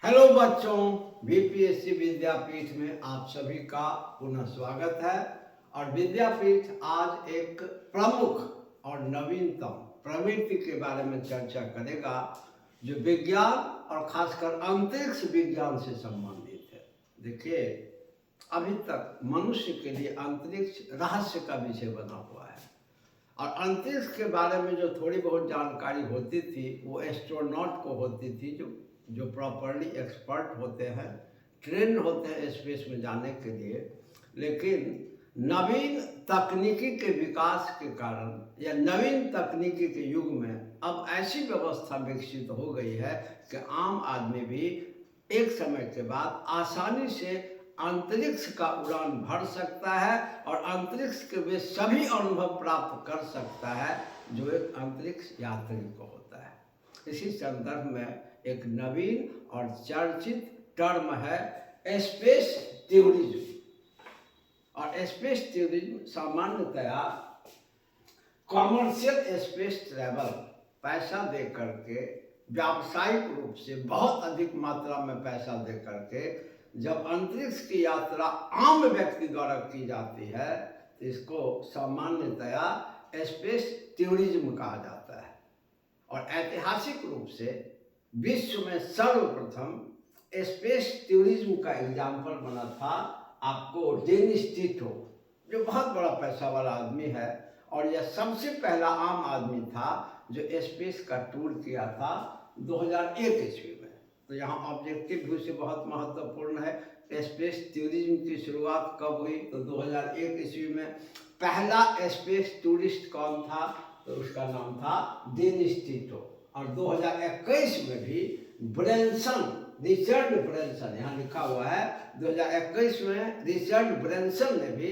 Hello बच्चों, BPSC विद्यापीठ में आप सभी का पुनः स्वागत है। और विद्यापीठ आज एक प्रमुख और नवीनतम प्रवृत्ति के बारे में चर्चा करेगा जो विज्ञान और खासकर अंतरिक्ष विज्ञान से संबंधित है। देखिए, अभी तक मनुष्य के लिए अंतरिक्ष रहस्य का विषय बना हुआ है और अंतरिक्ष के बारे में जो थोड़ी बहुत जानकारी होती थी वो एस्ट्रोनॉट को होती थी, जो प्रॉपरली एक्सपर्ट होते हैं, ट्रेंड होते हैं स्पेस में जाने के लिए। लेकिन नवीन तकनीकी के विकास के कारण या नवीन तकनीकी के युग में अब ऐसी व्यवस्था विकसित हो गई है कि आम आदमी भी एक समय के बाद आसानी से अंतरिक्ष का उड़ान भर सकता है और अंतरिक्ष के वे सभी अनुभव प्राप्त कर सकता है जो एक अंतरिक्ष यात्री को होता है। इसी संदर्भ में एक नवीन और चर्चित टर्म है स्पेस टूरिज्म। और स्पेस टूरिज्म सामान्यतया कॉमर्शियल स्पेस ट्रैवल, पैसा दे करके व्यावसायिक रूप से बहुत अधिक मात्रा में पैसा दे करके जब अंतरिक्ष की यात्रा आम व्यक्ति द्वारा की जाती है तो इसको सामान्यतया स्पेस टूरिज्म कहा जाता है। और ऐतिहासिक रूप से विश्व में सर्वप्रथम स्पेस टूरिज्म का एग्जाम्पल बना था आपको डेनिस टिटो, जो बहुत बड़ा पैसा वाला आदमी है और यह सबसे पहला आम आदमी था जो स्पेस का टूर किया था 2001 ईस्वी में। तो यहाँ ऑब्जेक्टिव व्यू से बहुत महत्वपूर्ण है, स्पेस टूरिज्म की शुरुआत कब हुई तो 2001 ईस्वी में। पहला स्पेस टूरिस्ट कौन था तो उसका नाम था डेनिस टिटो। और 2021 में भी रिचर्ड ब्रैनसन, यहाँ लिखा हुआ है 2021 में रिचर्ड ब्रैनसन ने भी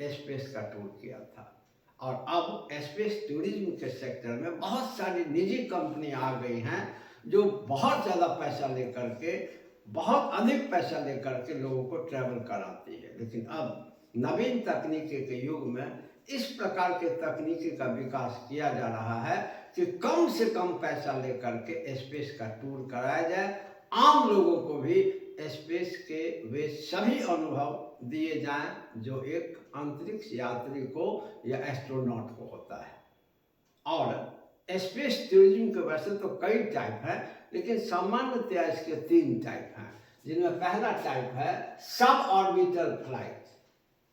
स्पेस का टूर किया था। और अब स्पेस टूरिज्म के सेक्टर में बहुत सारी निजी कंपनियां आ गई हैं जो बहुत ज़्यादा पैसा लेकर के, बहुत अधिक पैसा लेकर के लोगों को ट्रैवल कराती है। लेकिन अब नवीन तकनीकी के युग में इस प्रकार के तकनीकी का विकास किया जा रहा है कि कम से कम पैसा लेकर के स्पेस का टूर कराया जाए, आम लोगों को भी स्पेस के वे सभी अनुभव दिए जाएं जो एक अंतरिक्ष यात्री को या एस्ट्रोनॉट को होता है। और स्पेस टूरिज्म के वैसे तो कई टाइप हैं, लेकिन सामान्यतया इसके 3 टाइप हैं, जिनमें पहला टाइप है सब ऑर्बिटल फ्लाइट।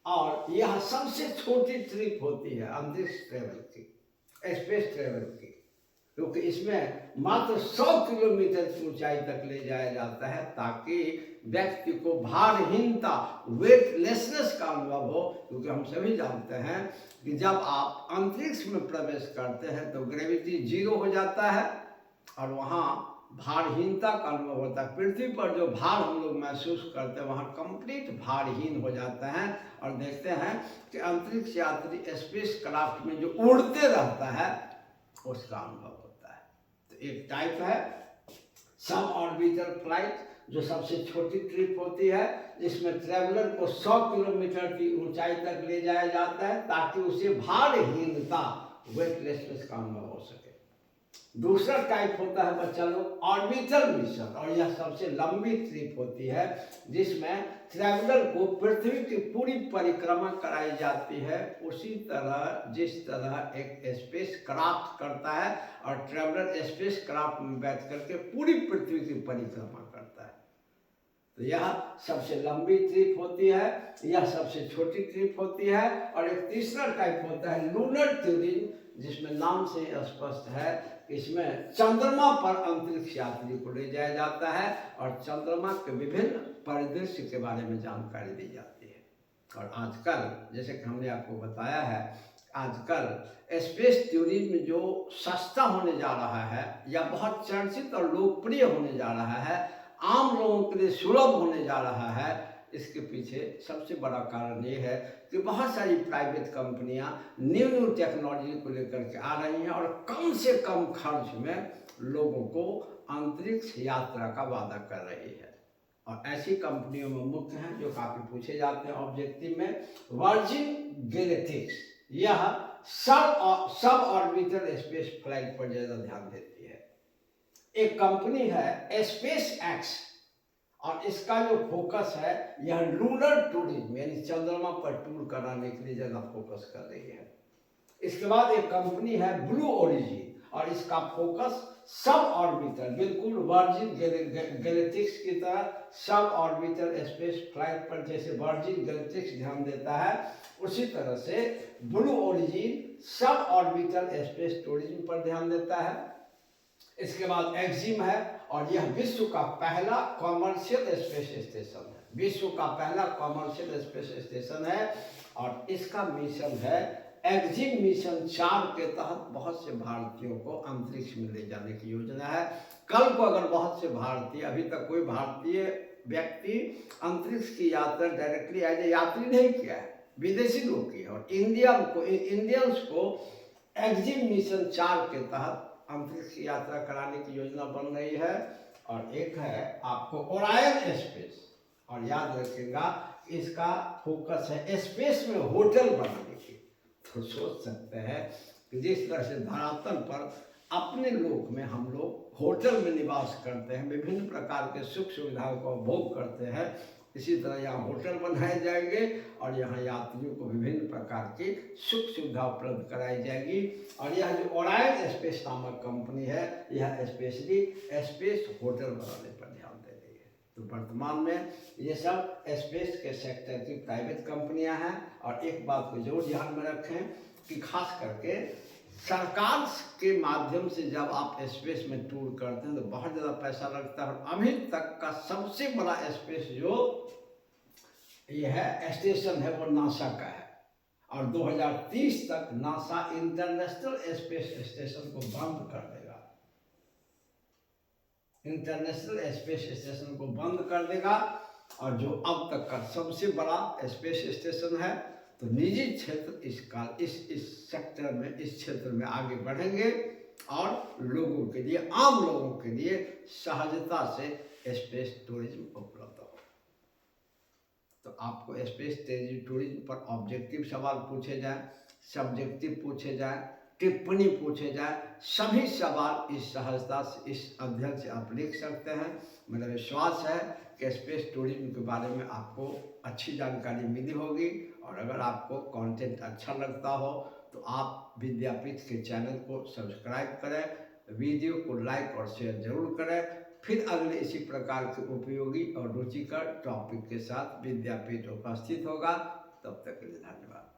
और यह सबसे छोटी ट्रिप होती है अंतरिक्ष ट्रेवल की, स्पेस ट्रेवल की, क्योंकि इसमें मात्र 100 किलोमीटर की ऊंचाई तक ले जाया जाता है ताकि व्यक्ति को भारहीनता, वेटलेसनेस का अनुभव हो। क्योंकि हम सभी जानते हैं कि जब आप अंतरिक्ष में प्रवेश करते हैं तो ग्रेविटी 0 हो जाता है और वहाँ भारहीनता का अनुभव होता है। पृथ्वी पर जो भार हम लोग महसूस करते हैं वहाँ कंप्लीट भारहीन हो जाता है। और देखते हैं कि अंतरिक्ष यात्री स्पेस क्राफ्ट में जो उड़ते रहता है उसका अनुभव होता है। तो एक टाइप है सब ऑर्बिटल फ्लाइट, जो सबसे छोटी ट्रिप होती है, जिसमें ट्रैवलर को 100 किलोमीटर की ऊंचाई तक ले जाया जाता है ताकि उसे भारहीनता, वेटलेसनेस का अनुभव हो सके। दूसरा टाइप होता है बच्चा लोग ऑर्बिटल मिशन, और यह सबसे लंबी ट्रिप होती है जिसमें ट्रैवलर को पृथ्वी की पूरी परिक्रमा कराई जाती है, उसी तरह जिस तरह एक स्पेस क्राफ्ट करता है। और ट्रैवलर स्पेस क्राफ्ट में बैठ करके पूरी पृथ्वी की परिक्रमा करता है। तो यह सबसे लंबी ट्रिप होती है, यह सबसे छोटी ट्रिप होती है। और एक तीसरा टाइप होता है लूनर टूरिज्म, जिसमें नाम से स्पष्ट है, इसमें चंद्रमा पर अंतरिक्ष यात्री को ले जाया जाता है और चंद्रमा के विभिन्न परिदृश्य के बारे में जानकारी दी जाती है। और आजकल जैसे कि हमने आपको बताया है, आजकल स्पेस टूरिज्म जो सस्ता होने जा रहा है या बहुत चर्चित और लोकप्रिय होने जा रहा है, आम लोगों के लिए सुलभ होने जा रहा है, इसके पीछे सबसे बड़ा कारण ये है कि बहुत सारी प्राइवेट कंपनियां न्यू टेक्नोलॉजी को लेकर के आ रही हैं और कम से कम खर्च में लोगों को अंतरिक्ष यात्रा का वादा कर रही है। और ऐसी कंपनियों में मुख्य हैं जो काफ़ी पूछे जाते हैं ऑब्जेक्टिव में, वर्जिन गैलेक्टिक्स, यह सब ऑर्बिटल स्पेस फ्लाइट पर ज़्यादा ध्यान देती है। एक कंपनी है स्पेस एक्स, और इसका जो फोकस है यह लूनर टूरिज्म यानी चंद्रमा पर टूर कराने के लिए ज़्यादा फोकस कर रही है। इसके बाद एक कंपनी है ब्लू ओरिजिन और इसका फोकस सब ऑर्बिटर, बिल्कुल वर्जिन गैलेक्टिक्स की तरह सब ऑर्बिटर स्पेस फ्लाइट पर जैसे वर्जिन गैलेक्टिक्स ध्यान देता है, उसी तरह से ब्लू ओरिजिन सब ऑर्बिटर स्पेस टूरिज्म पर ध्यान देता है। इसके बाद एक्जिम है और यह विश्व का पहला कॉमर्शियल स्पेस स्टेशन है, विश्व का पहला कॉमर्शियल स्पेस स्टेशन है और इसका मिशन है एक्जिम मिशन 4 के तहत बहुत से भारतीयों को अंतरिक्ष में ले जाने की योजना है। कल को अगर बहुत से भारतीय, अभी तक कोई भारतीय व्यक्ति अंतरिक्ष की यात्रा डायरेक्टली एज ए यात्री नहीं किया है, विदेशी लोग की है और इंडियंस को एक्जिम मिशन 4 के तहत अंतरिक्ष की यात्रा कराने की योजना बन रही है। और एक है आपको ओरायन स्पेस, और याद रखिएगा इसका फोकस है स्पेस में होटल बनाने की। तो सोच सकते हैं कि जिस तरह से धरातल पर अपने लोक में हम लोग होटल में निवास करते हैं, विभिन्न प्रकार के सुख सुविधाओं का उपभोग करते हैं, इसी तरह यहाँ होटल बनाए जाएंगे और यहाँ यात्रियों को विभिन्न प्रकार की सुख सुविधा उपलब्ध कराई जाएगी। और यह जो ओरायन स्पेस नामक कंपनी है यह स्पेशली स्पेस होटल बनाने पर ध्यान दे रही है। तो वर्तमान में ये सब स्पेस के सेक्टर की प्राइवेट कंपनियां हैं। और एक बात को जरूर ध्यान में रखें कि खास करके सरकार के माध्यम से जब आप स्पेस में टूर करते हैं तो बहुत ज़्यादा पैसा लगता है। और अभी तक का सबसे बड़ा स्पेस जो ये है स्टेशन है वो नासा का है और 2030 तक नासा इंटरनेशनल स्पेस स्टेशन को बंद कर देगा, इंटरनेशनल स्पेस स्टेशन को बंद कर देगा। और जो अब तक का सबसे बड़ा स्पेस स्टेशन है, तो निजी क्षेत्र इस सेक्टर में, इस क्षेत्र में आगे बढ़ेंगे और लोगों के लिए, आम लोगों के लिए सहजता से स्पेस टूरिज्म उपलब्ध हो। तो आपको स्पेस टूरिज्म पर ऑब्जेक्टिव सवाल पूछे जाए, सब्जेक्टिव पूछे जाए, टिप्पणी पूछे जाए, सभी सवाल इस सहजता से, इस अध्ययन से आप लिख सकते हैं। मेरा विश्वास है कि स्पेस टूरिज्म के बारे में आपको अच्छी जानकारी मिली होगी। और अगर आपको कंटेंट अच्छा लगता हो तो आप विद्यापीठ के चैनल को सब्सक्राइब करें, वीडियो को लाइक और शेयर जरूर करें। फिर अगले इसी प्रकार के उपयोगी और रुचिकर टॉपिक के साथ विद्यापीठ उपस्थित होगा। तब तक के लिए धन्यवाद।